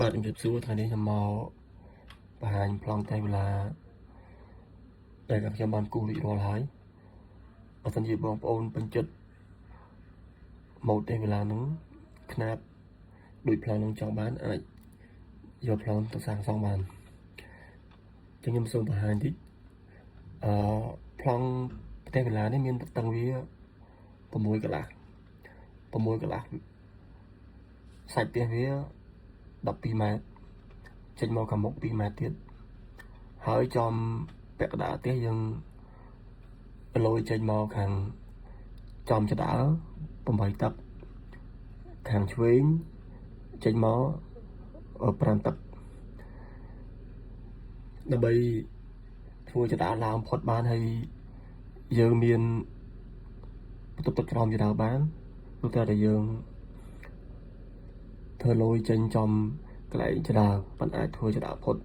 បាទជំរាបសួរថ្ងៃនេះខ្ញុំមកបង្ហាញប្លង់តែវេលាដែលខ្ញុំបានគូសរួចរាល់ហើយបើសិនជាបងប្អូនពេញចិត្តម៉ូដតែវេលាហ្នឹងຂະຫນាតដូចប្លង់ហ្នឹងចង់បានអាចយកប្លង់ទៅសាងសង់បានចឹងខ្ញុំសូមបង្ហាញតិចប្លង់តែវេលានេះមានតឹងវា6កន្លះសាច់ផ្ទះវា12ម៉ែត្រចេញមកខាងមុខ2ម៉ែត្រទៀតហើយចំពាក់កណ្ដាលផ្ទះយើងលយចេញមកខាងចំចដាល8តឹកខាងឆ្វេងចេញមក5តឹកដើម្បីធ្វើចដាលឡើងផុតបានហើយយើងមានបន្ទប់ទឹកក្រោមចដាលបានព្រោះតែយើងធ្វើលយចេញចំកន្លែងចដាលមិនអាចធ្វើចដាលផុត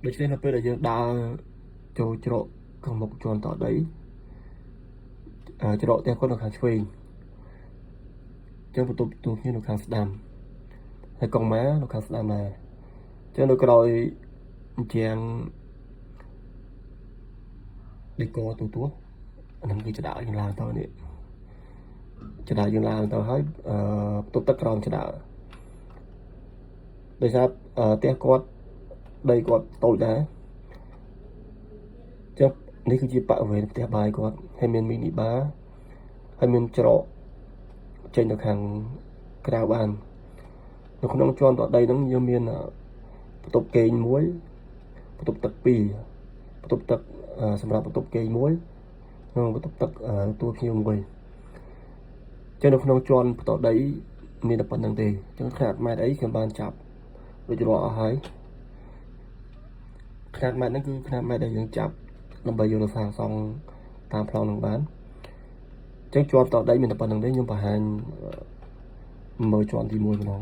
ដូច្នេះនៅពេលដែលយើងដើរចូលច្រកខាងមុខជាន់តដីច្រកផ្ទះគាត់នៅខាងឆ្វេងចឹងបន្ទប់ទូគ្នានៅខាងស្ដាំហើយកង់ម៉ានៅខាងស្ដាំដែរចឹងនៅក្រោយជាងដេកទូអានឹងគឺចដាលយើងឡើងទៅនេះចដាលយើងឡើងទៅហើយបន្ទប់ទឹកក្រោមចដាលដោយសារផ្ទះគាត់ដីគាត់តូចដែរចឹងនេះគឺជាបរិវេណផ្ទះបាយគាត់ហើយមានមីនីបាហើយមានច្រកចេញទៅខាងក្រៅបាននៅក្នុងជាន់តដីហ្នឹងយើងមានបន្ទប់គេងមួយបន្ទប់ទឹក2បន្ទប់ទឹកសម្រាប់បន្ទប់គេងមួយនិងបន្ទប់ទឹកទួលភ្ញៀវមួយចឹងនៅក្នុងជាន់បន្តដីមានតែប៉ុណ្្នឹងទេចឹងຂະຫນាតម៉ែត្រអីខ្ញុំបានចាប់រួចរាល់អស់ហើយຂະຫນាតម៉ែត្រហ្នឹងគឺຂະຫນាតម៉ែត្រដែលយើងចាប់ដើម្បីយកទៅសាងសង់តាមប្លង់នឹងបានចឹងជាន់តដីមានតែប៉ុណ្្នឹងទេខ្ញុំបង្ហាញមើលជាន់ទី1ម្ដង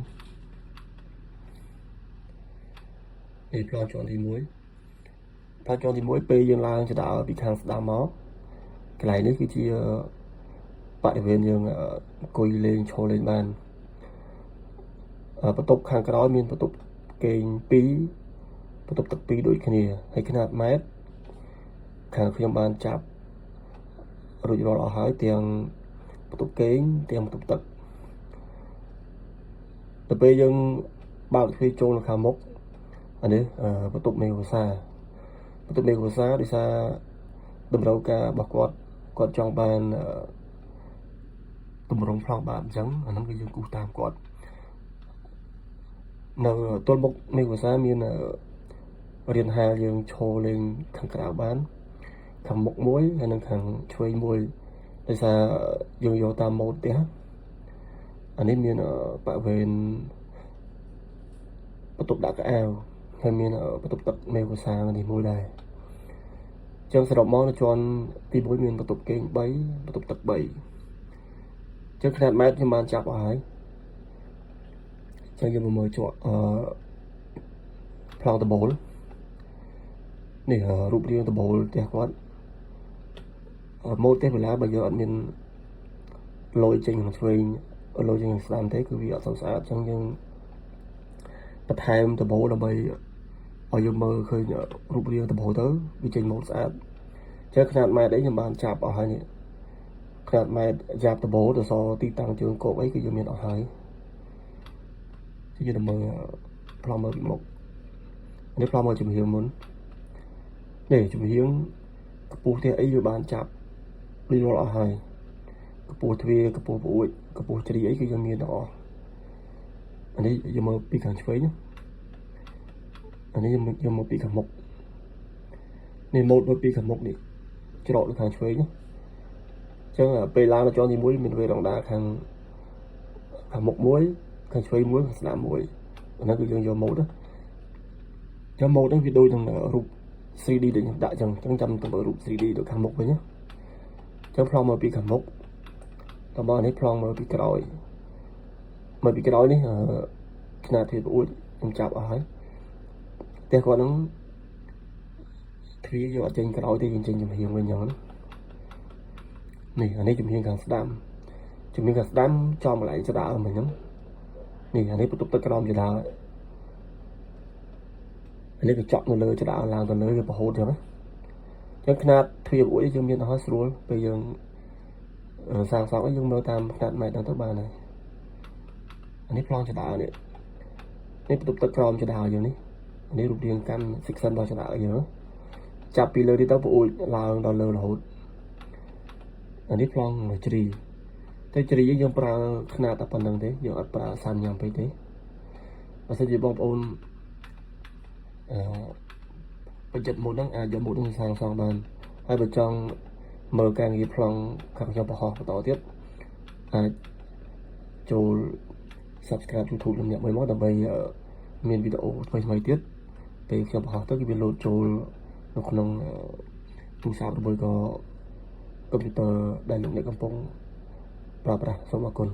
នេះប្លង់ជាន់ទី1ប្លង់ជាន់ទី1ពេលយើងឡើងចដាលពីខាងស្ដាំមកកន្លែងនេះគឺជាបរិវេណយើងអង្គុយលេងឈរលេងបានបន្ទប់ខាងក្រោយមានបន្ទប់គេង2បន្ទប់ទឹក2ដូចគ្នាហើយຂະຫນាតម៉ែត្រខាងខ្ញុំបានចាប់រួចរាល់អស់ហើយទាំងបន្ទប់គេងទាំងបន្ទប់ទឹកទៅពេលយើងបើកទ្វារចូលនៅខាងមុខអានេះបន្ទប់មេវសាដោយសារតម្រូវការរបស់គាត់ចង់បានតម្រង់ប្លង់បាទអញ្ចឹងអាហ្នឹងគឺយើងគូសតាមគាត់នៅទល់មុខមេវសាមានរៀនហាលយើងឈរលេងខាងក្រៅបានខាងមុខមួយហើយនិងខាងឆ្វេងមួយដោយសារយើងយកតាមម៉ូដផ្ទះអានេះមានបរិវេណបន្ទប់ដាក់កៅអៅហើយមានបន្ទប់ទឹកមេវសានេះមួយដែរចឹងសរុបមកនៅជាន់ទី1មានបន្ទប់គេង3បន្ទប់ទឹក3ចឹងຂະຫນាតម៉ែត្រខ្ញុំបានចាប់អស់ហើយចឹងយើងមកមើលជាប់ប្លង់ដបូលនេះរូបរាងដបូលផ្ទះគាត់ម៉ូដទេវេលាបើយើងអត់មានលយចេញខាងឆ្វេងលយចេញខាងស្ដាំទេគឺវាអត់សូវស្អាតចឹងយើងបន្ថែមដបូលដើម្បីឲ្យយើងមើលឃើញរូបរាងដបូលទៅវាចេញម៉ូដស្អាតចឹងຂະຫນាតម៉ែត្រអីខ្ញុំបានចាប់អស់ហើយនេះຂະຫນាតម៉ែត្រចាប់ដបូលទៅសទីតាំងជើងគោកអីគឺយើងមានអស់ហើយយើងទៅមើលប្លង់មើលពីមុខនេះប្លង់មើលជំហៀងមុននេះជំហៀងកពស់ផ្ទះអីវាបានចាប់រួចរាល់អស់ហើយកពស់ទ្វារកពស់ប្អួចកពស់ជ្រីអីគឺយើងមានទាំងអស់អានេះយើងមើលពីខាងឆ្វេងអានេះយើងមើលពីខាងមុខនេះម៉ូដមើលពីខាងមុខនេះច្រកនៅខាងឆ្វេងអញ្ចឹងពេលឡើងដល់ជាន់ទី1មានវេរ៉ង់ដាខាងមុខមួយខាងឆ្វេងមួយខាងស្ដាំមួយអាហ្នឹងគឺយើងយកម៉ូដចាំម៉ូដហ្នឹងវាដូចនឹងរូប 3D ដែលខ្ញុំដាក់អញ្ចឹងចាំទៅមើលរូប 3D ទៅខាងមុខវិញណាចឹងប្លង់មើលពីខាងមុខតបនេះប្លង់មើលពីក្រោយនេះຂະຫນាតទ្វារប្អួចខ្ញុំចាប់អស់ហើយផ្ទះគាត់ហ្នឹងទ្វារយកអត់ចេញក្រោយទេយើងចេញចំហៀងវិញអញ្ចឹងនេះអានេះចំហៀងខាងស្ដាំចំកន្លែងចដាលមិញហ្នឹង នេះអានេះបន្ទប់ទឹកក្រោមចដាអានេះកញ្ចក់នៅលើចដាឡើងទៅលើវាប្រហូតចឹងណាចឹងຂະຫນາດទ្វារមួយយើងមានឲ្យស្រួលពេលយើងសាងសង់យើងមើលតាមຂະຫນາດម៉ែត្រហ្នឹងទៅបានហើយអានេះប្លង់ចដានេះបន្ទប់ទឹកក្រោមចដាយើងនេះអានេះរូបរាងកាន់ section របស់ចដាយើងចាប់ពីលើនេះទៅប្អូនឡើងដល់លើរហូតអានេះប្លង់ជ្រីតែជ្រីយើងប្រើຂະຫນາດតែប៉ុណ្្នឹងទេយើងអត់ប្រើសាំញ៉ាំពេកទេបើសិនជាបងប្អូនបញ្ចិត្តមុខហ្នឹងអាចយកមុខហ្នឹងសាងសង់បានហើយបើចង់មើលការងារប្លង់ខាងខ្ញុំបង្ហោះបន្តទៀតអាចចូល subscribe YouTube ខ្ញុំមួយមកដើម្បីមានវីដេអូថ្មីៗទៀតពេលខ្ញុំបង្ហោះទៅគឺវាលោតចូលនៅក្នុងទូរស័ព្ទឬក៏កុំព្យូទ័រដែលលោកអ្នកកំពុងប្រើប្រាស់សូមអរគុណ